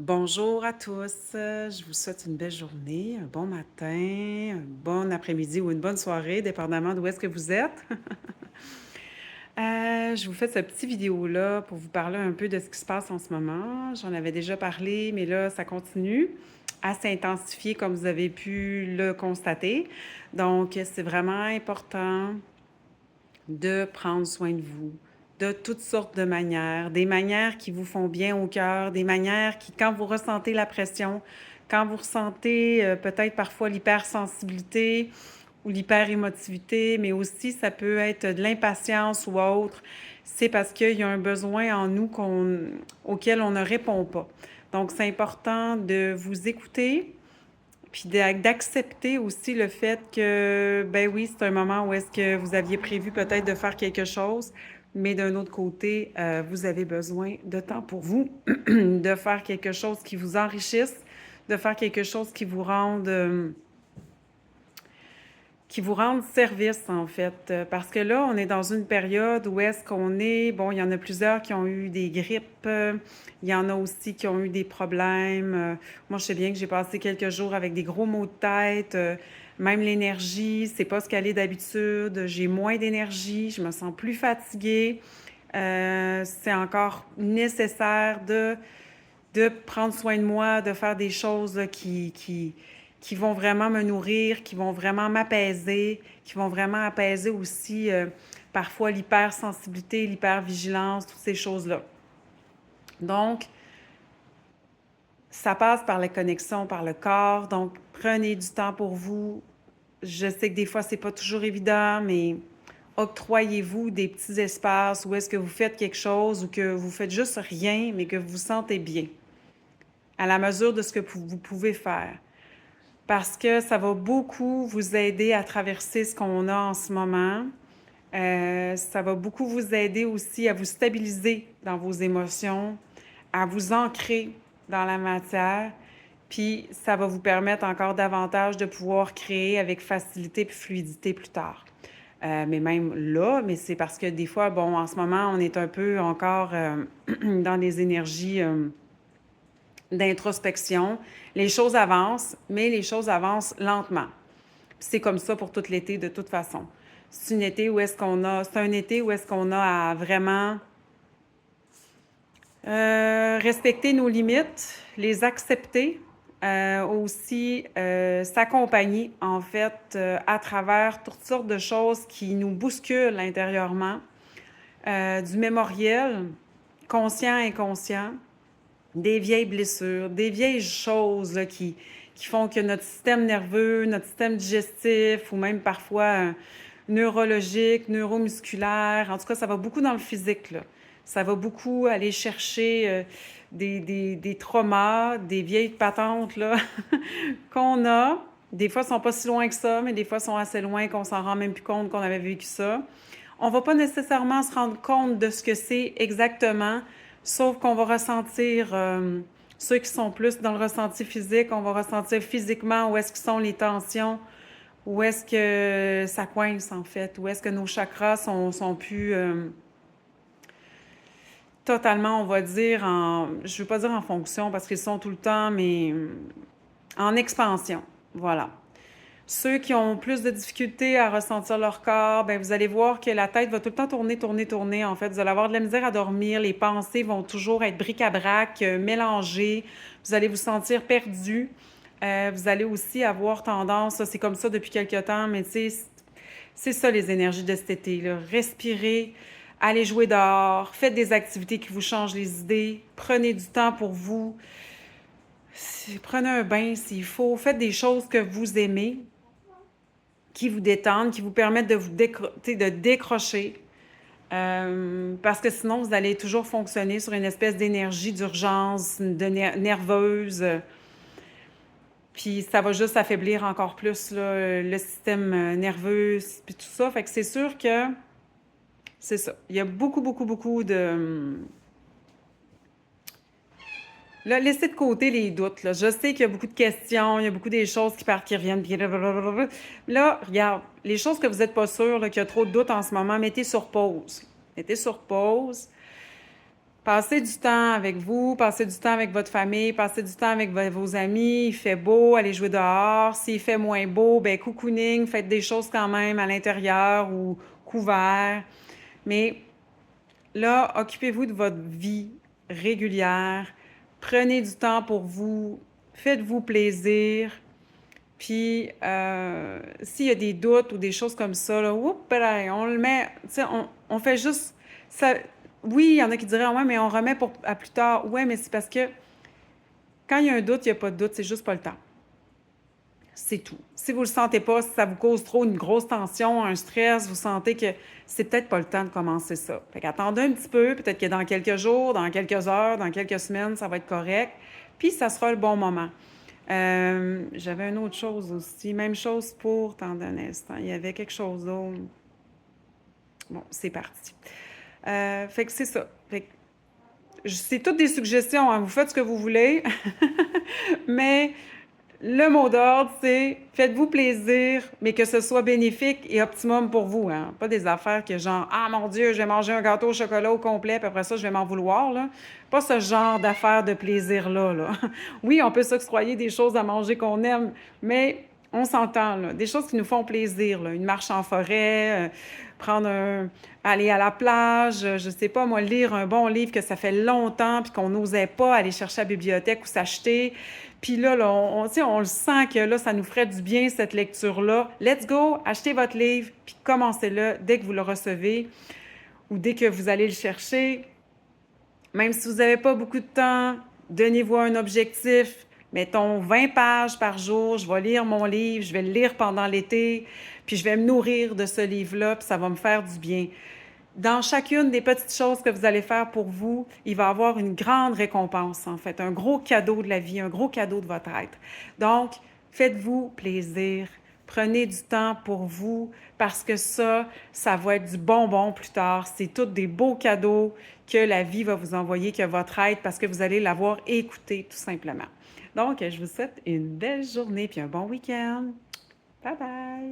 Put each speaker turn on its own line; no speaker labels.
Bonjour à tous, je vous souhaite une belle journée, un bon matin, un bon après-midi ou une bonne soirée, dépendamment d'où est-ce que vous êtes. Je vous fais cette petite vidéo-là pour vous parler un peu de ce qui se passe en ce moment. J'en avais déjà parlé, mais là, ça continue à s'intensifier comme vous avez pu le constater. Donc, c'est vraiment important de prendre soin de vous de toutes sortes de manières, des manières qui vous font bien au cœur, des manières qui, quand vous ressentez la pression, quand vous ressentez peut-être parfois l'hypersensibilité ou l'hyperémotivité, mais aussi ça peut être de l'impatience ou autre, c'est parce qu'il y a un besoin en nous auquel on ne répond pas. Donc, c'est important de vous écouter, puis d'accepter aussi le fait que, ben oui, c'est un moment où est-ce que vous aviez prévu peut-être de faire quelque chose, mais d'un autre côté, vous avez besoin de temps pour vous, de faire quelque chose qui vous enrichisse, de faire quelque chose qui vous rende service, en fait. Parce que là, on est dans une période où est-ce qu'on est, bon, il y en a plusieurs qui ont eu des grippes, il y en a aussi qui ont eu des problèmes. Moi, je sais bien que j'ai passé quelques jours avec des gros maux de tête, même l'énergie, c'est pas ce qu'elle est d'habitude. J'ai moins d'énergie, je me sens plus fatiguée. C'est encore nécessaire de prendre soin de moi, de faire des choses là, qui vont vraiment me nourrir, qui vont vraiment m'apaiser, qui vont vraiment apaiser aussi parfois l'hypersensibilité, l'hypervigilance, toutes ces choses-là. Donc, ça passe par la connexion, par le corps. Donc, prenez du temps pour vous. Je sais que des fois, c'est pas toujours évident, mais octroyez-vous des petits espaces où est-ce que vous faites quelque chose ou que vous faites juste rien, mais que vous vous sentez bien, à la mesure de ce que vous pouvez faire. Parce que ça va beaucoup vous aider à traverser ce qu'on a en ce moment. Ça va beaucoup vous aider aussi à vous stabiliser dans vos émotions, à vous ancrer dans la matière, puis ça va vous permettre encore davantage de pouvoir créer avec facilité et fluidité plus tard. Mais même là, mais c'est parce que des fois, bon, en ce moment, on est un peu encore dans des énergies d'introspection. Les choses avancent, mais les choses avancent lentement. C'est comme ça pour tout l'été de toute façon. C'est un été où est-ce qu'on a à vraiment respecter nos limites, les accepter, aussi s'accompagner en fait à travers toutes sortes de choses qui nous bousculent intérieurement, du mémoriel, conscient, inconscient, des vieilles blessures, des vieilles choses là, qui font que notre système nerveux, notre système digestif ou même parfois neurologique, neuromusculaire, en tout cas, ça va beaucoup dans le physique, là. Ça va beaucoup aller chercher des traumas, des vieilles patentes là, qu'on a. Des fois, ils sont pas si loin que ça, mais des fois, ils sont assez loin qu'on s'en rend même plus compte qu'on avait vécu ça. On va pas nécessairement se rendre compte de ce que c'est exactement, sauf qu'on va ressentir, ceux qui sont plus dans le ressenti physique, on va ressentir physiquement où est-ce que sont les tensions, où est-ce que ça coince en fait, où est-ce que nos chakras sont plus totalement, on va dire, je veux pas dire en fonction parce qu'ils sont tout le temps, mais en expansion. Voilà. Ceux qui ont plus de difficultés à ressentir leur corps, ben vous allez voir que la tête va tout le temps tourner, tourner, tourner. En fait, vous allez avoir de la misère à dormir. Les pensées vont toujours être bric-à-brac, mélangées. Vous allez vous sentir perdu. Vous allez aussi avoir tendance, ça c'est comme ça depuis quelques temps, mais tu sais, c'est ça les énergies de cet été, là. Respirez, allez jouer dehors, faites des activités qui vous changent les idées, prenez du temps pour vous, prenez un bain s'il faut, faites des choses que vous aimez, qui vous détendent, qui vous permettent de de décrocher. Parce que sinon, vous allez toujours fonctionner sur une espèce d'énergie d'urgence, nerveuse. Puis ça va juste affaiblir encore plus là, le système nerveux, puis tout ça. Fait que c'est sûr que c'est ça. Il y a beaucoup, beaucoup, beaucoup de... Là, laissez de côté les doutes. Là. Je sais qu'il y a beaucoup de questions, il y a beaucoup des choses qui partent, qui reviennent. Puis là, regarde, les choses que vous n'êtes pas sûr, qu'il y a trop de doutes en ce moment, mettez sur pause. Mettez sur pause. Passez du temps avec vous, passez du temps avec votre famille, passez du temps avec vos amis. Il fait beau, allez jouer dehors. S'il fait moins beau, ben cocooning, faites des choses quand même à l'intérieur ou couvert. Mais là, occupez-vous de votre vie régulière. Prenez du temps pour vous. Faites-vous plaisir. Puis, s'il y a des doutes ou des choses comme ça, là, on le met, tu sais, on fait juste, ça, oui, il y en a qui diraient, ouais, mais on remet à plus tard. Ouais, mais c'est parce que quand il y a un doute, il n'y a pas de doute, c'est juste pas le temps. C'est tout. Si vous ne le sentez pas, si ça vous cause trop une grosse tension, un stress, vous sentez que c'est peut-être pas le temps de commencer ça. Fait qu'attendez un petit peu, peut-être que dans quelques jours, dans quelques heures, dans quelques semaines, ça va être correct. Puis ça sera le bon moment. J'avais une autre chose aussi. Même chose pour, attendez un instant, il y avait quelque chose d'autre. Bon, c'est parti. Fait que c'est ça. Fait que c'est toutes des suggestions, hein. Vous faites ce que vous voulez. Mais le mot d'ordre, c'est faites-vous plaisir, mais que ce soit bénéfique et optimum pour vous, hein. Pas des affaires que genre, ah mon Dieu, je vais manger un gâteau au chocolat au complet, puis après ça, je vais m'en vouloir, là. Pas ce genre d'affaires de plaisir-là, là. Oui, on peut s'octroyer des choses à manger qu'on aime, mais on s'entend, là. Des choses qui nous font plaisir, là. Une marche en forêt, aller à la plage, je sais pas, moi, lire un bon livre que ça fait longtemps, puis qu'on n'osait pas aller chercher à la bibliothèque ou s'acheter. Puis là, on le sent que là, ça nous ferait du bien, cette lecture-là. Let's go, achetez votre livre, puis commencez-le dès que vous le recevez ou dès que vous allez le chercher. Même si vous n'avez pas beaucoup de temps, donnez-vous un objectif. Mettons 20 pages par jour, je vais lire mon livre, je vais le lire pendant l'été, puis je vais me nourrir de ce livre-là, puis ça va me faire du bien. Dans chacune des petites choses que vous allez faire pour vous, il va y avoir une grande récompense, en fait, un gros cadeau de la vie, un gros cadeau de votre être. Donc, faites-vous plaisir. Prenez du temps pour vous parce que ça va être du bonbon plus tard. C'est tous des beaux cadeaux que la vie va vous envoyer, que votre être, parce que vous allez l'avoir écouté tout simplement. Donc, je vous souhaite une belle journée puis un bon week-end. Bye bye!